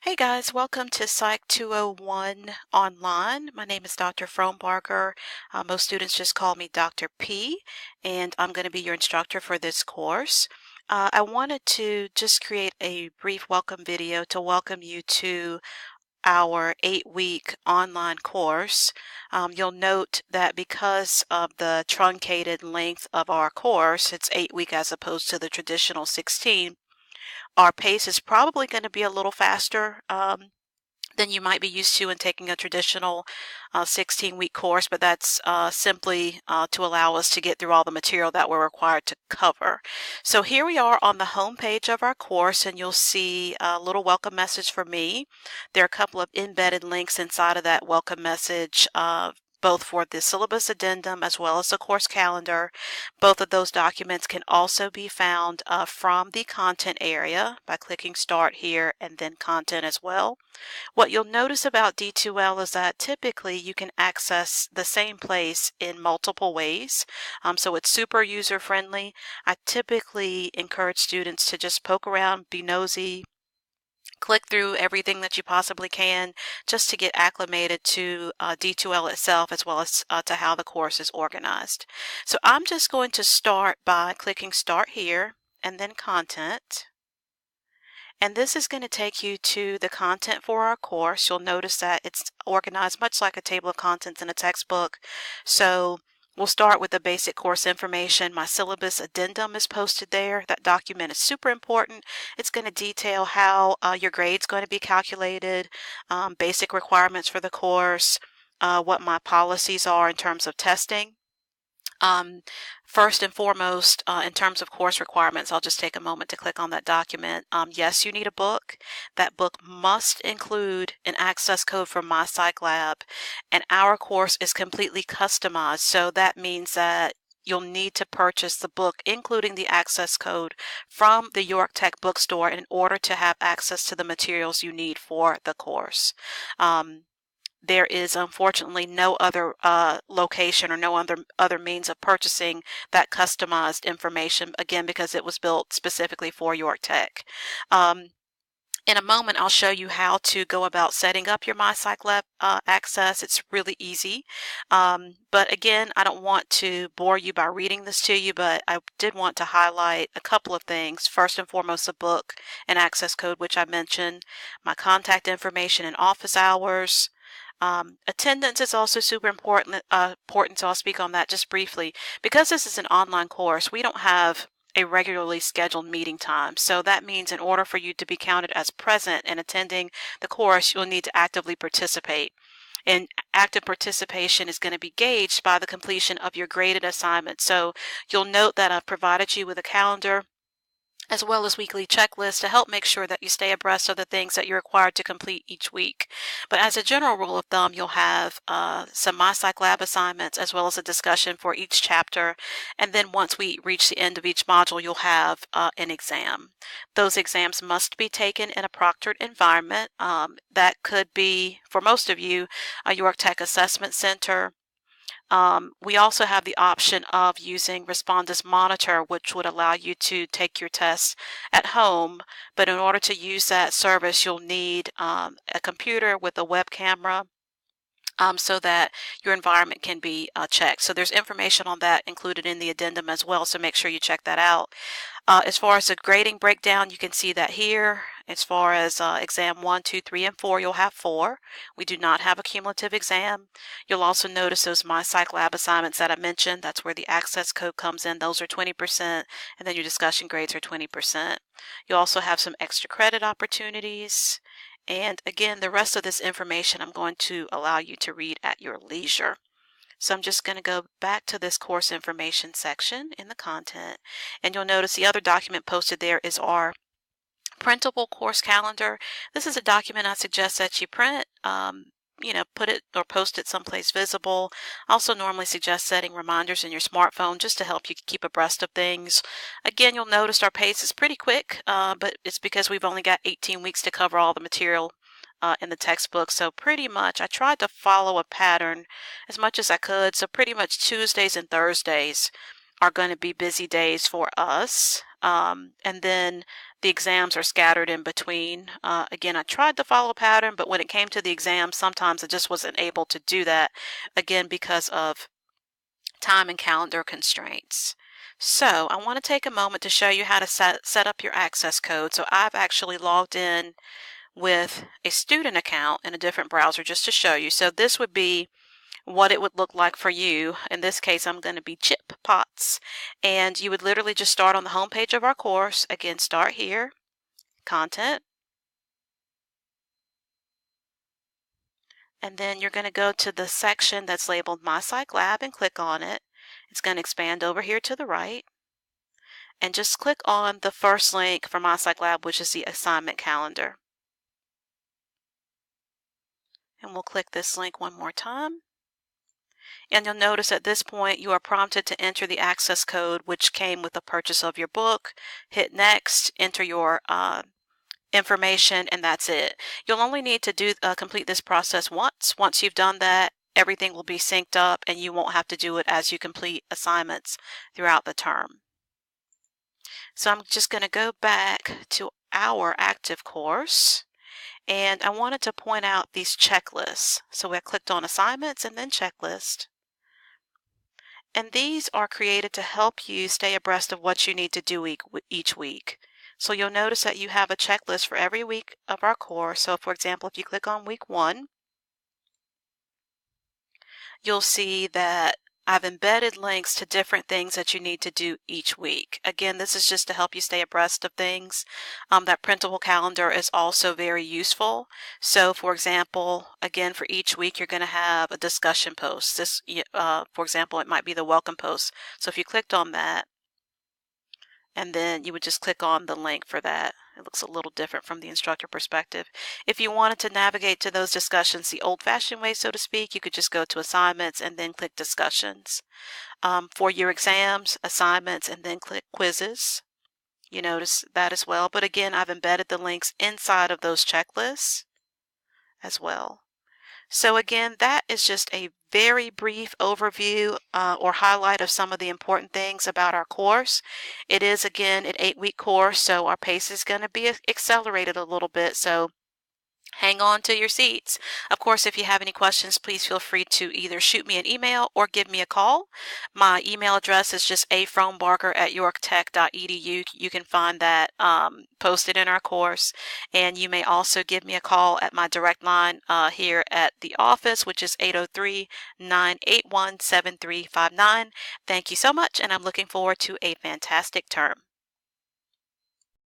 Hey guys, welcome to Psych 201 Online. My name is Dr. Frohnbarger. Most students just call me Dr. P, and I'm going to be your instructor for this course. I wanted to just create a brief welcome video to welcome you to our 8-week online course. You'll note that because of the truncated length of our course, it's 8-week as opposed to the traditional 16. Our pace is probably going to be a little faster than you might be used to in taking a traditional 16-week course, but that's simply to allow us to get through all the material that we're required to cover. So here we are on the home page of our course, and you'll see a little welcome message for me. There are a couple of embedded links inside of that welcome message, both for the syllabus addendum as well as the course calendar. Both of those documents can also be found from the content area by clicking start here and then content as well. What you'll notice about D2L is that typically you can access the same place in multiple ways. So it's super user friendly. I typically encourage students to just poke around, be nosy, click through everything that you possibly can just to get acclimated to D2L itself as well as to how the course is organized. So I'm just going to start by clicking start here and then content. And this is going to take you to the content for our course. You'll notice that it's organized much like a table of contents in a textbook. So we'll start with the basic course information. My syllabus addendum is posted there. That document is super important. It's going to detail how your grade's going to be calculated, basic requirements for the course, what my policies are in terms of testing. First and foremost, in terms of course requirements, I'll just take a moment to click on that document. Yes, you need a book. That book must include an access code from MyPsychLab, and our course is completely customized. So that means that you'll need to purchase the book, including the access code, from the York Tech bookstore in order to have access to the materials you need for the course. There is unfortunately no other location or no other means of purchasing that customized information, again, because it was built specifically for York Tech. In a moment, I'll show you how to go about setting up your MyPsychLab access. It's really easy. But again, I don't want to bore you by reading this to you, but I did want to highlight a couple of things. First and foremost, the book and access code, which I mentioned, my contact information and office hours. Attendance is also super important, so I'll speak on that just briefly. Because this is an online course, we don't have a regularly scheduled meeting time. So that means in order for you to be counted as present and attending the course, you'll need to actively participate. And active participation is going to be gauged by the completion of your graded assignment. So you'll note that I've provided you with a calendar as well as weekly checklists to help make sure that you stay abreast of the things that you're required to complete each week. But as a general rule of thumb, you'll have some MyPsychLab assignments as well as a discussion for each chapter. And then once we reach the end of each module, you'll have an exam. Those exams must be taken in a proctored environment. That could be, for most of you, a York Tech Assessment Center. We also have the option of using Respondus Monitor, which would allow you to take your tests at home. But in order to use that service, you'll need a computer with a web camera so that your environment can be checked. So there's information on that included in the addendum as well, so make sure you check that out. As far as the grading breakdown, you can see that here. As far as exam 1, 2, 3, and 4, you'll have 4. We do not have a cumulative exam. You'll also notice those MyPsychLab assignments that I mentioned. That's where the access code comes in. Those are 20%, and then your discussion grades are 20%. You'll also have some extra credit opportunities. And again, the rest of this information I'm going to allow you to read at your leisure. So I'm just going to go back to this course information section in the content, and you'll notice the other document posted there is our printable course calendar. This is a document I suggest that you print, put it or post it someplace visible. I also normally suggest setting reminders in your smartphone just to help you keep abreast of things. Again, you'll notice our pace is pretty quick, but it's because we've only got 18 weeks to cover all the material in the textbook. So pretty much I tried to follow a pattern as much as I could. So pretty much Tuesdays and Thursdays are going to be busy days for us. And then the exams are scattered in between. Again, I tried to follow a pattern, but when it came to the exams, sometimes I just wasn't able to do that, again, because of time and calendar constraints. So I want to take a moment to show you how to set up your access code. So I've actually logged in with a student account in a different browser just to show you. So this would be what it would look like for you. In this case, I'm going to be Chip Potts, and you would literally just start on the home page of our course. Again, start here, content, and then you're going to go to the section that's labeled My Psych Lab and click on it. It's going to expand over here to the right, and just click on the first link for My Psych Lab, which is the assignment calendar. And we'll click this link one more time. And you'll notice at this point you are prompted to enter the access code which came with the purchase of your book. Hit next, enter your information, and that's it. You'll only need to complete this process once. Once you've done that, everything will be synced up and you won't have to do it as you complete assignments throughout the term. So I'm just going to go back to our active course, and I wanted to point out these checklists. So I clicked on assignments and then checklist. And these are created to help you stay abreast of what you need to do each week. So you'll notice that you have a checklist for every week of our course. So for example, if you click on week 1, you'll see that I've embedded links to different things that you need to do each week. Again, this is just to help you stay abreast of things. That printable calendar is also very useful. So for example, again, for each week, you're going to have a discussion post. This, for example, it might be the welcome post. So if you clicked on that, and then you would just click on the link for that. It looks a little different from the instructor perspective. If you wanted to navigate to those discussions the old-fashioned way, so to speak, you could just go to assignments and then click discussions. For your exams, assignments, and then click quizzes. You notice that as well. But again, I've embedded the links inside of those checklists as well. So again, that is just a very brief overview or highlight of some of the important things about our course. It is, again, an 8-week course, so our pace is going to be accelerated a little bit. So hang on to your seats. Of course, if you have any questions, please feel free to either shoot me an email or give me a call. My email address is just afronebarker@yorktech.edu. You can find that posted in our course. And you may also give me a call at my direct line here at the office, which is 803-981-7359. Thank you so much, and I'm looking forward to a fantastic term.